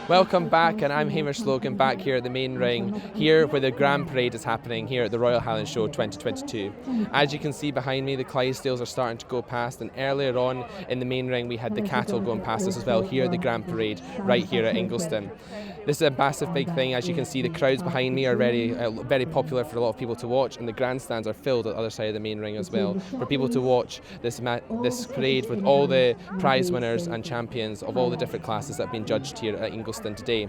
Welcome back, and I'm Hamish Logan back here at the main ring, here where the Grand Parade is happening here at the Royal Highland Show 2022. As you can see behind me, the Clydesdales are starting to go past, and earlier on in the main ring we had the cattle going past us as well here at the Grand Parade, right here at Ingliston. This is a massive big thing. As you can see, the crowds behind me are very popular for a lot of people to watch, and the grandstands are filled at the other side of the main ring as well for people to watch this parade with all the prize winners and champions of all the different classes that have been judged here at Ingliston today.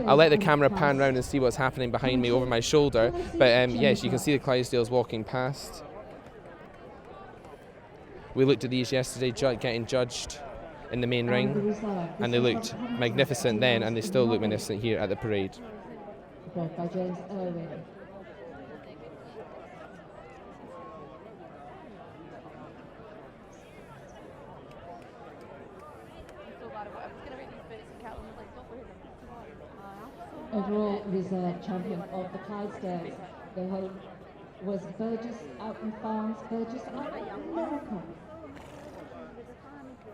I'll let the camera pan round and see what's happening behind me over my shoulder, but yes, you can see the Clydesdales walking past. We looked at these yesterday getting judged in the main ring, and they looked magnificent then, and they still look magnificent here at the parade. Overall reserve champion of the Clydesdales, the hope was Burgess out in France, Burgess out in America.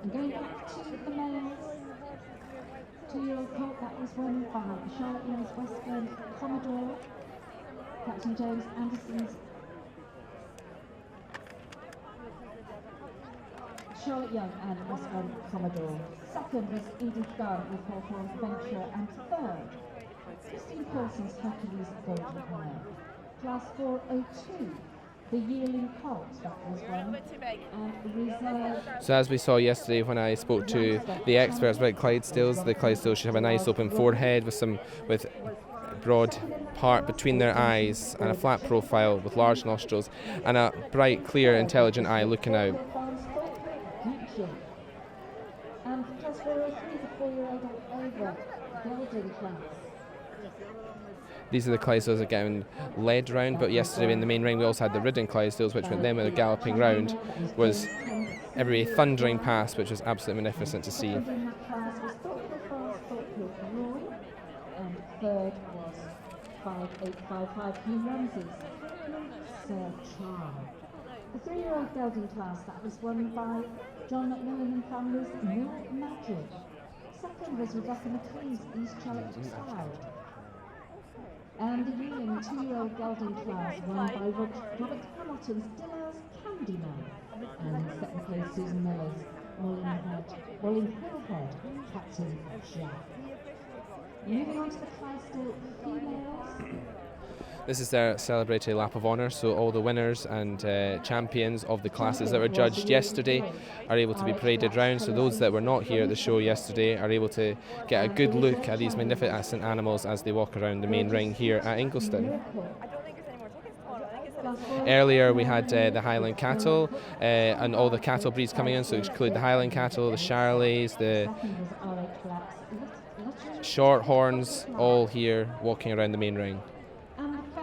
And going back to the males, 2-year-old colt, that was won by Shetland Western Commodore, Captain James Anderson's Charlotte Young and Western Commodore. Second was Edith Gunn with Hawthorne Venture, and third, Christine Paulson's Hercules Golden Hair. Class 402, the yearling colt, that was won, and reserve. So as we saw yesterday when I spoke to the experts about Clydesdales, the Clydesdales should have a nice open forehead with broad part between their eyes and a flat profile with large nostrils and a bright, clear, intelligent eye looking out. And class 403, the 4-year-old and over, gelding class. These are the Clydesdales that are getting led round, but yesterday in the main ring we also had the ridden Clydesdales, which went them galloping round, was every thundering past, which was absolutely magnificent to see. And third was 5855 Hugh Ramsey's Sir Charm. The 3-year-old gelding class, that was won by John McMillan and family's Mill Magic. Second was Rebecca McLean's East Charlotte Side. And the yearling 2-year-old gelding class won by Robert Hamilton's Diller's Candyman. And second place Susan Miller's Rolling Hillhead, Captain Jack. Moving on to the Clydesdale females. This is their celebratory lap of honour, so all the winners and champions of the classes that were judged yesterday are able to be paraded round, so those that were not here at the show yesterday are able to get a good look at these magnificent animals as they walk around the main ring here at Ingliston. Earlier we had the Highland cattle and all the cattle breeds coming in, so include the Highland cattle, the Charleys, the Shorthorns, all here walking around the main ring.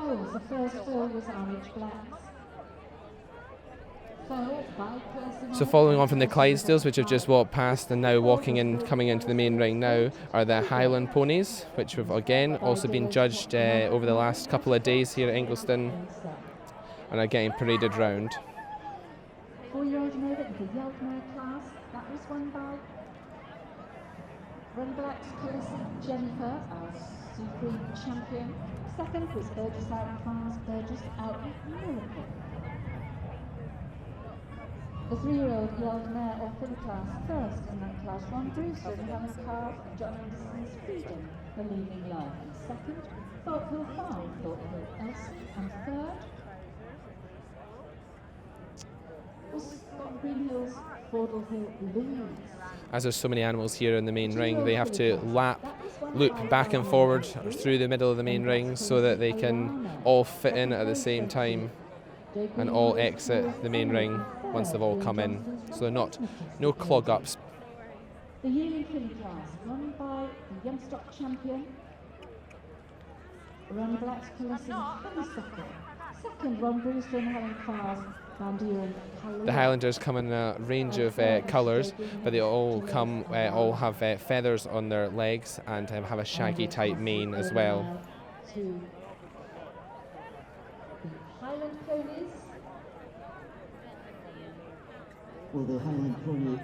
The first foal was Orange Blacks. So following on from the Clydesdales, which have just walked past and now coming into the main ring now, are the Highland Ponies, which have again also been judged over the last couple of days here at Ingliston and are getting paraded round. 4-year-old and over, the Yelkmere class, that was won by Run Black's Calissa Jennifer, our supreme champion. Second was Burgess out in France, Burgess out in Miracle. The 3-year-old Yelkmere or filly class, first in that class, Ron Brewster and Helen Carr and John Anderson's Freedom, Believing Love. And second, Thorpe Hill Farm, Thorpe Hill Elsie. And third was Scott Greenhill's Fordle Hill Louise. As there's so many animals here in the main ring, they have to loop back and forward through the middle of the main ring so that they can all fit in at the same time and all exit the main ring once they've all come in. So they're no clog ups. The yearling filly class, run by the Youngstock champion, Run Black's Calissa, second, Ron Brewster and Helen Carr's The Highlanders come in a range of colours, but they all have feathers on their legs and have a shaggy type mane as well. To the Highland Ponies. Well, the Highland Pony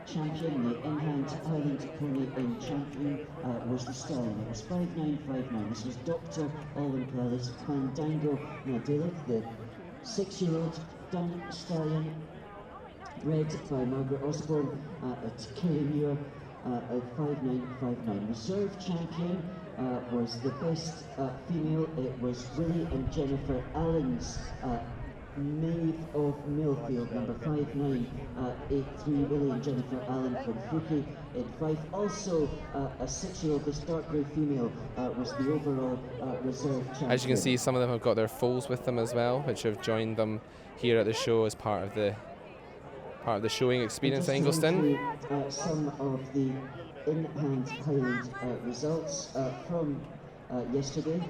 champion, the in-hand Highland Pony in champion, was the stallion. It was 5959. This was Dr. Alwyn Pelle's Fandango Nadilla, the 6-year-old dun stallion, bred by Margaret Osborne at Killinmuir at 5959. Reserve champion was the best female. It was Willie and Jennifer Allen's Maeve of Millfield, number 5983. Willie and Jennifer Allen from Fuki in Fife. Also a 6-year-old, this dark grey female, was the overall reserve champion. As you can see, some of them have got their foals with them as well, which have joined them here at the show as part of the showing experience at Ingliston. Some of the in-hand Highland results from yesterday.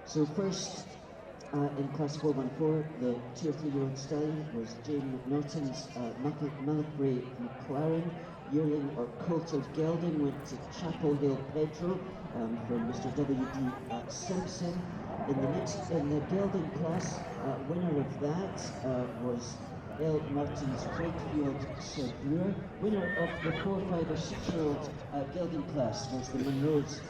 So first, in class 414, the 2 or 3-year-old stallion was Jane McNaughton's Malacry McLaren. Yearling or coultered gelding went to Chapel Hill Pedro from Mr. W.D. Simpson. In the gelding class, winner of that was L. Martin's Craigfield Sir Brewer. Winner of the 4, 5 or 6-year-old gelding class was the Monroe's.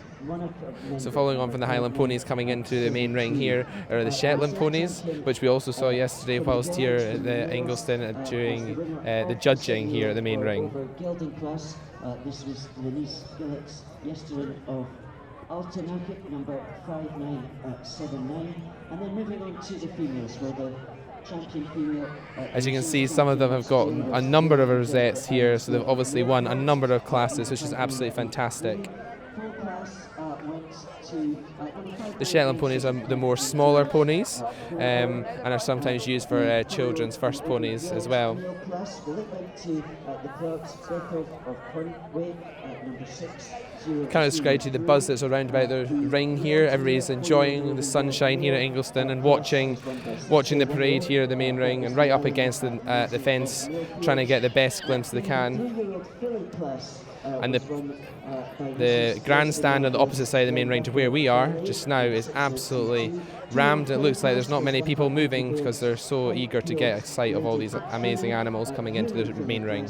So following on from the Highland Ponies, coming into the main ring here are the Shetland Ponies, which we also saw yesterday whilst here at the Ingliston during the judging here at the main ring. Gelding class, this was Lenise Gillett's yesterday of Altanakit, number 5979, and then moving on to the females, where the champion female. As you can see, some of them have got a number of rosettes here, so they've obviously won a number of classes, which is absolutely fantastic. The Shetland Ponies are the more smaller ponies and are sometimes used for children's first ponies as well. Kind of describe to you the buzz that's around about the ring here. Everybody's enjoying the sunshine here at Ingliston and watching the parade here at the main ring and right up against the fence, trying to get the best glimpse they can. And the grandstand on the opposite side of the main ring to where we are just now is absolutely rammed. It looks like there's not many people moving because they're so eager to get a sight of all these amazing animals coming into the main ring.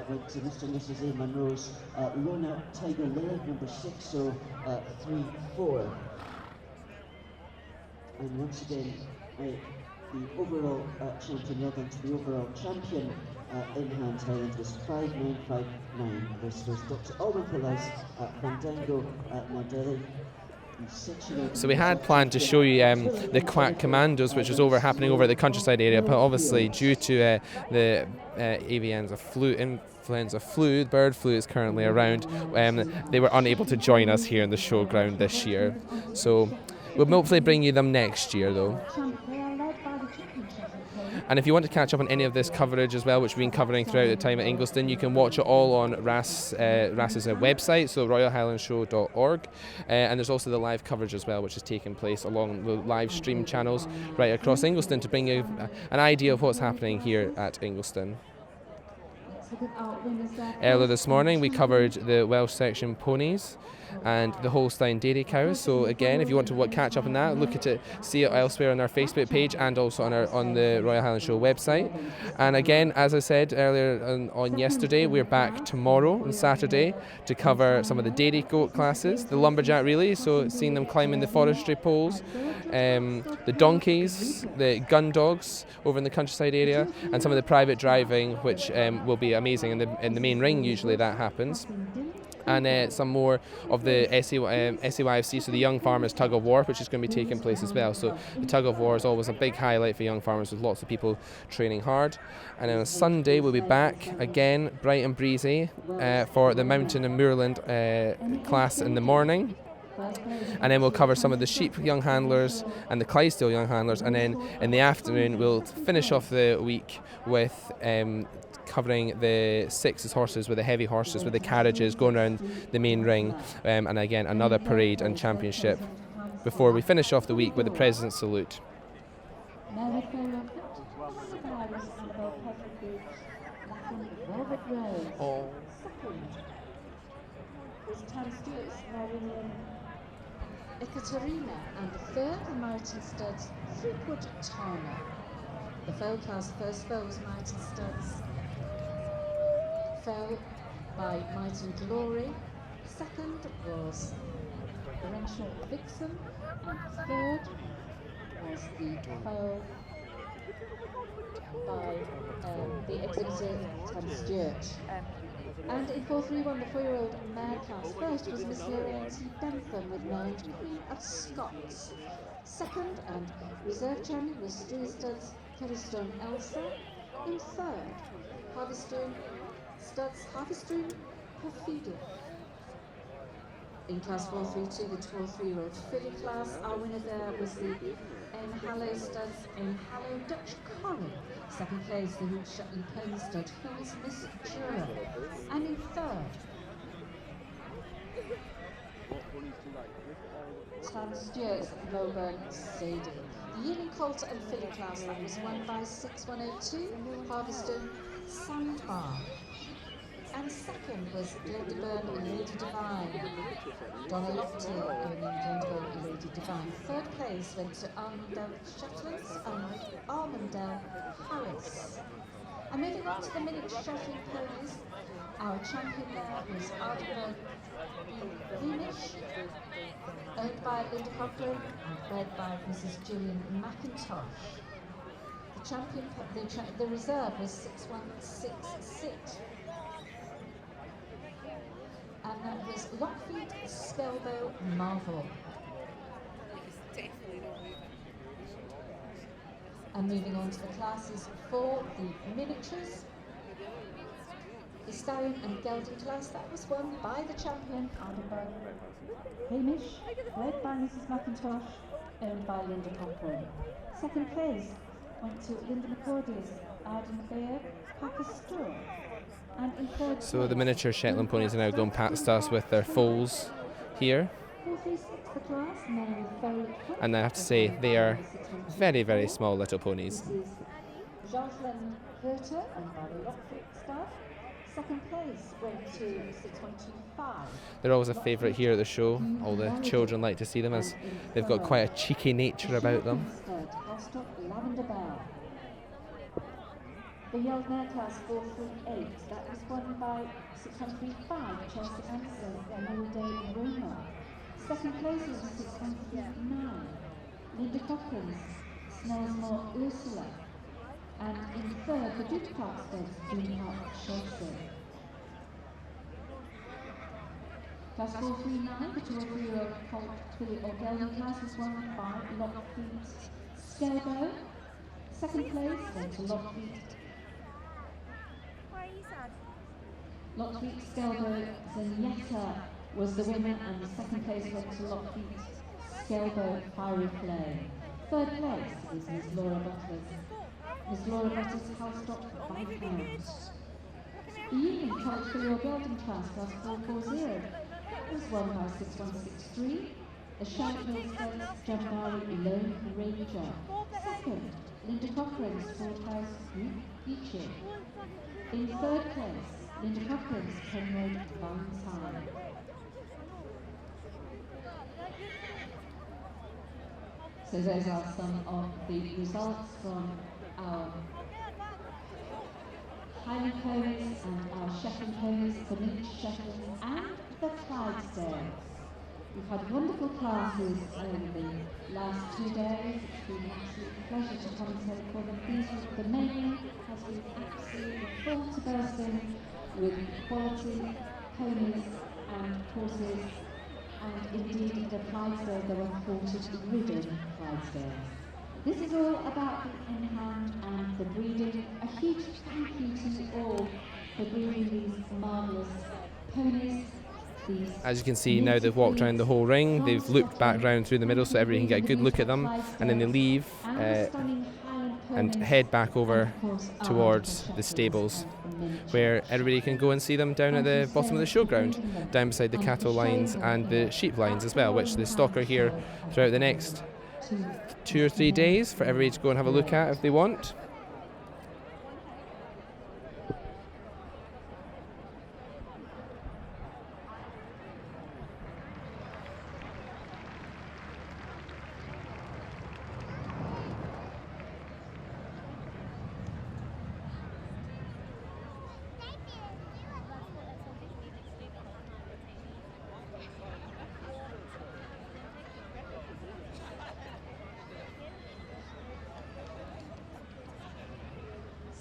Went to Mr. and Mrs. A. Monroe's Lona Tiger Lily, number 6034. And once again, the overall champion, well done to the overall champion in-hand Highland was 5959. This was Dr. Alwyn Pelle's Fandango Nadilla. So we had planned to show you the Quack Commandos, which was happening over at the countryside area, but obviously due to the influenza flu, bird flu is currently around, they were unable to join us here in the showground this year. So we'll hopefully bring you them next year though. And if you want to catch up on any of this coverage as well, which we've been covering throughout the time at Ingliston, you can watch it all on RAS's website, so royalhighlandshow.org. And there's also the live coverage as well, which is taking place along the live stream channels right across Ingliston to bring you an idea of what's happening here at Ingliston. Earlier this morning, we covered the Welsh section ponies and the Holstein dairy cows. So again, if you want to catch up on that, look at it, see it elsewhere on our Facebook page and also on the Royal Highland Show website. And again, as I said earlier on yesterday, we're back tomorrow on Saturday to cover some of the dairy goat classes, the lumberjack relay, so seeing them climbing the forestry poles, the donkeys, the gun dogs over in the countryside area, and some of the private driving, which will be amazing in the main ring. Usually that happens. And some more of the SAYFC, so the Young Farmers Tug of War, which is going to be taking place as well. So the Tug of War is always a big highlight for Young Farmers, with lots of people training hard. And then on Sunday we'll be back again, bright and breezy, for the Mountain and Moorland class in the morning. And then we'll cover some of the sheep young handlers and the Clydesdale young handlers, and then in the afternoon we'll finish off the week with covering the sixes horses, with the heavy horses, with the carriages going around the main ring, and again another parade and championship before we finish off the week with the President's Salute. Ekaterina, and the third were Meriton Studs, Threepwood Turner. The foal class first foal was Meriton Studs, fell by Mighton Glory. Second was Renshaw Vixen, and third was the foal by the exhibitor Tom Stewart. And in 431, the 4-year-old mare class first was Miss Lorraine T. Bentham with named Queen of Scots. Second and reserve champion was Steely Studs Kettystone Elsa. In third, Harvestone Studs Harvestone Perfidia. In class 432, the 12-3-year-old filly class, our winner there was the Hallow Studs Hallow Dutch Corrie. Second place, the Hoot Shetland Pony Stud, who was Miss Jura. And in third, Stan Stewart's Logan Sadie. The yearling colt and filly class, that was won by 6102, Harvestone Sandbar. And second was Glendeburn Lady Divine. Donna Lofty owning Glendeburn Lady Divine. Third place went to Armandale Shetlands and Armandale Harris. And moving on to the miniature Shetland ponies, our champion there was Ardibert Hamish, owned by Linda Cochrane and bred by Mrs. Gillian McIntosh. The champion, the reserve was 6166. And that was Lockfeet Spelbow Marvel. And moving on to the classes for the miniatures, the Stallion and Gelding class, that was won by the champion, Ardibert Hamish, bred by Mrs. McIntosh, owned by Linda Cochrane. Second place went to Linda McCordy's Arden Bear Pakistan. So the miniature Shetland ponies are now going past us with their foals here. And I have to say, they are very, very small little ponies. Jocelyn Herter and Barry Lockford staff. Second place went to 6125. They're always a favourite here at the show. All the children like to see them as they've got quite a cheeky nature about them. Lavender Bell. The Yard Mare class 438, that was won by 635, Chelsea Anson, Day and Roma. Second place was 639, Linda Cochran's Snellsmore Ursula. And in third, the Duke Parkstead, June Park Chelsea. Class 439, the 2-3-year-old Colt Filly or Gelding class was won by Lockfeet Skelbo. Second place went to Lockfeet Skelbo Zenyatta was the winner, and the second place went to Lockfeet Skelbo Fiery Flame. Third place was Miss Laura Butler's Halstock Viscount. The Union Colt Filly or Gelding class 440 was won by 6163. The Shankill Studs Jambari Lone Ranger. Second, Linda Cochrane's Fordhouse Beachy. In third place, Linda Cochrane's Penroad Valentine. So those are some of the results from our Highland Ponies and our Shetland Ponies, the miniature Shetland and the Clydesdales. We've had wonderful classes over the last 2 days. It's been an absolute pleasure to commentate for them. The menu has been absolutely full to bursting with quality ponies and horses, and indeed the Clydesdales, there were 40 ridden Clydesdales. This is all about the in-hand and the breeding. A huge thank you to all for breeding these marvellous ponies. As you can see now, they've walked around the whole ring. They've looped back round through the middle so everybody can get a good look at them, and then they leave and head back over towards the stables, where everybody can go and see them down at the bottom of the showground, down beside the cattle lines and the sheep lines as well, which the stock are here throughout the next 2 or 3 days for everybody to go and have a look at if they want.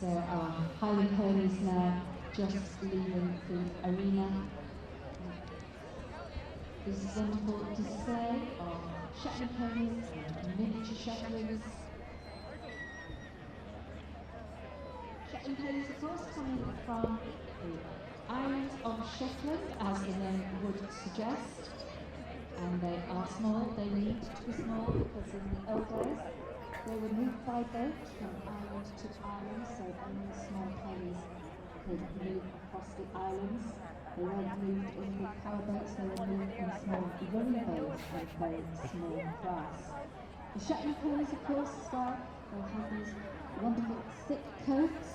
So our Highland Ponies now just leaving the arena. This is wonderful display of Shetland Ponies and miniature Shetlands. Shetland Ponies, of course, coming from the island of Shetland, as the name would suggest. And they are small, they need to be small because in the old days they were moved by boat from island to island, so only small ponies could move across the islands. They weren't moved in big power boats, they were moved in small rowing boats and very small crafts. The Shetland ponies, of course, as well, they have these wonderful thick coats.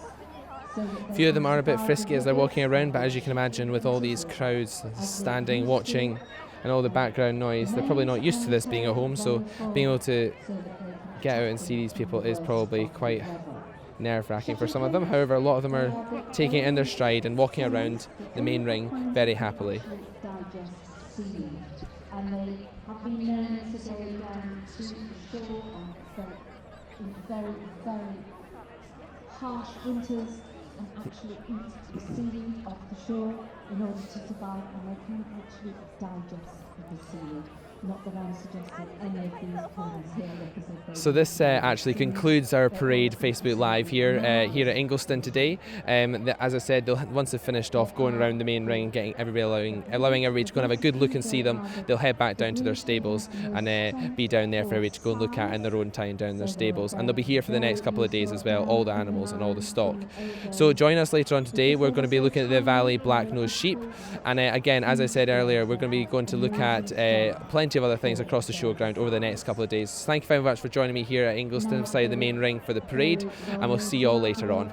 A few of them are a bit frisky as they're walking around, but as you can imagine, with all these crowds standing, watching, and all the background noise, they're probably not used to this being at home, so being able to get out and see these people is probably quite nerve-wracking for some of them. However, a lot of them are taking it in their stride and walking around the main ring very happily. And they have been known to go down to the shore in very, very harsh winters and actually eat the seaweed off the shore in order to survive, and they can actually digest the seaweed. Not that I'm suggesting any of these ponies here represent. So this actually concludes our parade Facebook Live here at Ingliston today. As I said, once they've finished off going around the main ring and getting everybody allowing everybody to go and have a good look and see them, they'll head back down to their stables and be down there for everybody to go and look at in their own time down in their stables. And they'll be here for the next couple of days as well, all the animals and all the stock. So join us later on today. We're going to be looking at the Valley Black-Nosed Sheep. And again, as I said earlier, we're going to be going to look at plenty of other things across the showground over the next couple of days. Thank you very much for joining me here at Ingliston, beside the main ring for the parade, and we'll see you all later on.